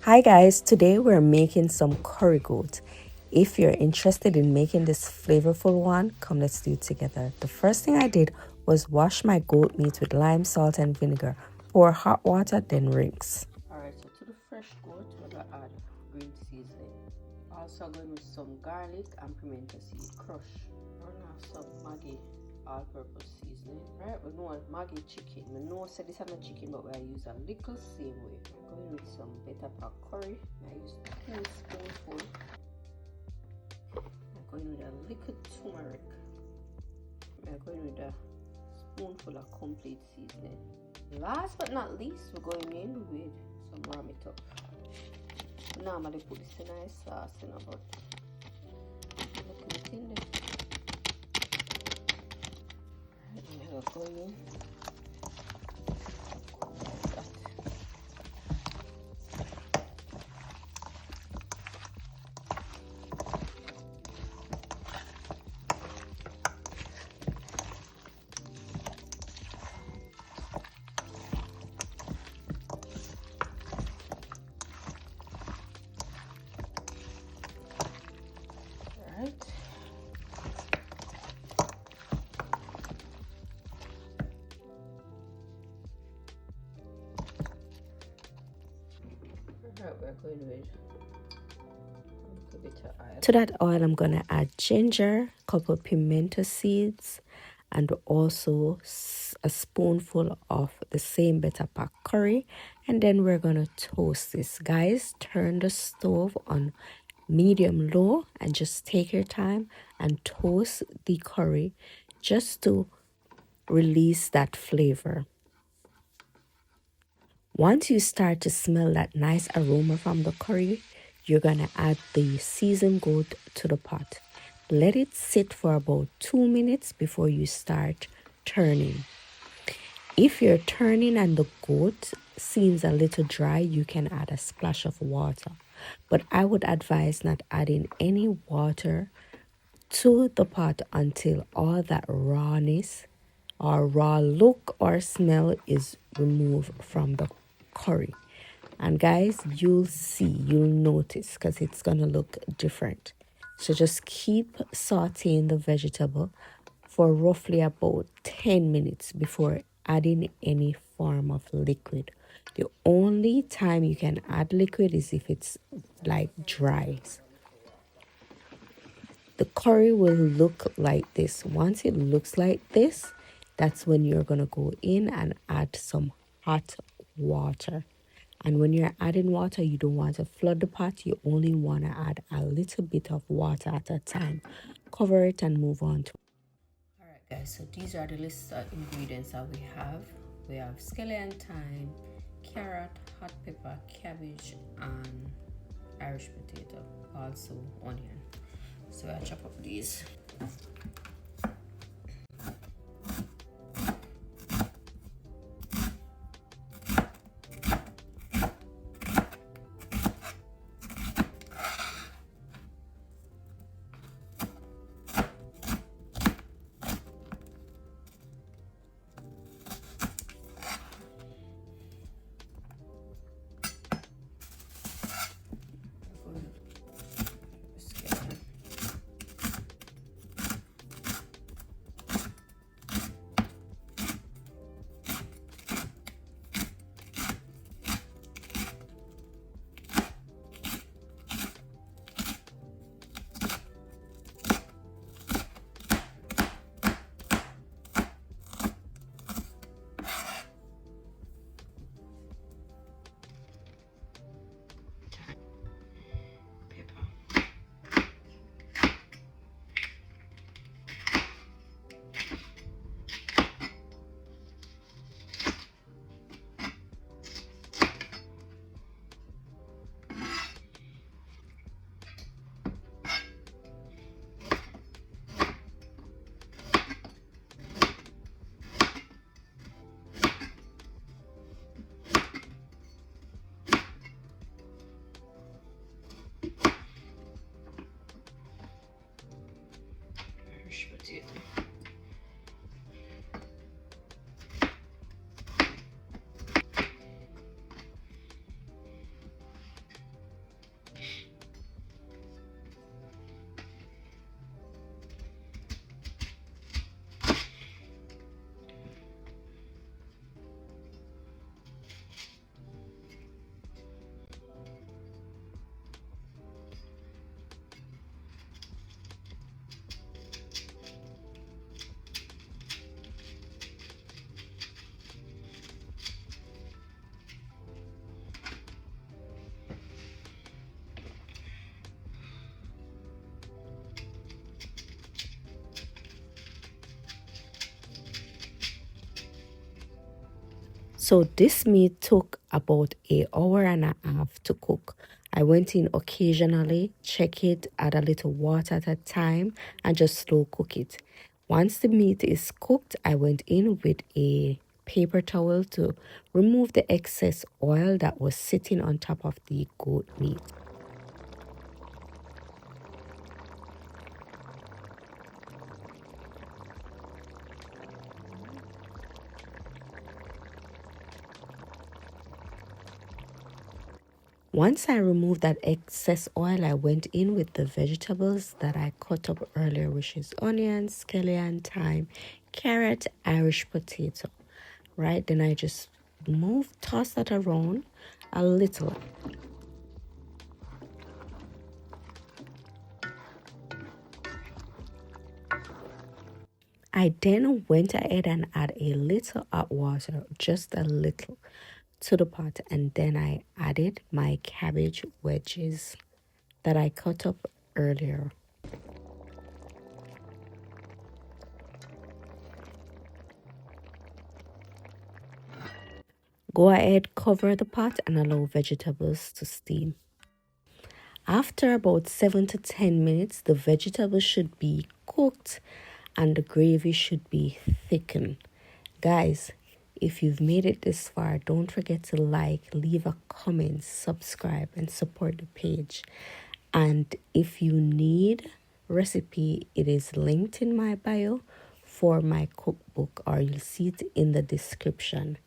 Hi guys, today we're making some curry goat. If you're interested in making this flavorful one, come let's do it together. The first thing I did was wash my goat meat with lime, salt and vinegar. Pour hot water, then rinse. Alright, so to the fresh goat, we're going to add green seasoning. Also going with some garlic and pimento seed crush. We're going to have some Maggi all-purpose seasoning. Right, we know Maggi chicken. We know say this is not chicken, but we use a little same way. We're going with some better pack curry. I use 2 spoonfuls. I'm going with a little turmeric. I'm going with a spoonful of complete seasoning. Last but not least, we're going in with some Marinate up. Normally put this in a sauce, but look at it in there. We're going in. Right. We're going with a bit of oil. To that oil, I'm gonna add ginger, couple pimento seeds, and also a spoonful of the same better pack curry. And then we're gonna toast this. Guys, turn the stove on medium low and just take your time and toast the curry just to release that flavor. Once you start to smell that nice aroma from the curry, you're gonna add the seasoned goat to the pot. Let it sit for about 2 minutes before you start turning. If you're turning and the goat seems a little dry, you can add a splash of water. But I would advise not adding any water to the pot until all that rawness or raw look or smell is removed from the curry. And guys, you'll notice because it's gonna look different. So just keep sauteing the vegetable for roughly about 10 minutes before adding any form of liquid. The only time you can add liquid is if it's like dry. The curry will look like this. Once it looks like this, that's when you're gonna go in and add some hot water. And when you're adding water, you don't want to flood the pot. You only want to add a little bit of water at a time. Cover it and move on to. Alright guys, so these are the list of ingredients that we have. We have scallion, thyme, carrot, hot pepper, cabbage, and Irish potato, also onion. So I'll chop up these. So this meat took about an hour and a half to cook. I went in occasionally, check it, add a little water at a time, and just slow cook it. Once the meat is cooked, I went in with a paper towel to remove the excess oil that was sitting on top of the goat meat. Once I removed that excess oil, I went in with the vegetables that I cut up earlier, which is onion, scallion, thyme, carrot, Irish potato. Right, then I just toss that around a little. I then went ahead and add a little hot water, just a little, to the pot, and then I added my cabbage wedges that I cut up earlier. Go ahead, cover the pot and allow vegetables to steam. After about 7 to 10 minutes, the vegetables should be cooked and the gravy should be thickened. Guys, if you've made it this far, don't forget to like, leave a comment, subscribe, and support the page. And if you need recipe, it is linked in my bio for my cookbook, or you'll see it in the description.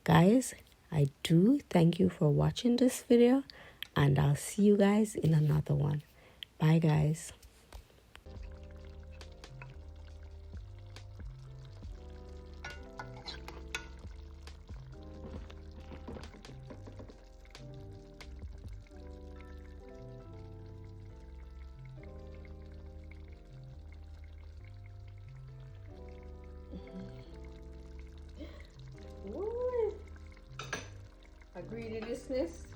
Guys, I do thank you for watching this video, and I'll see you guys in another one. Bye, guys. A greediness.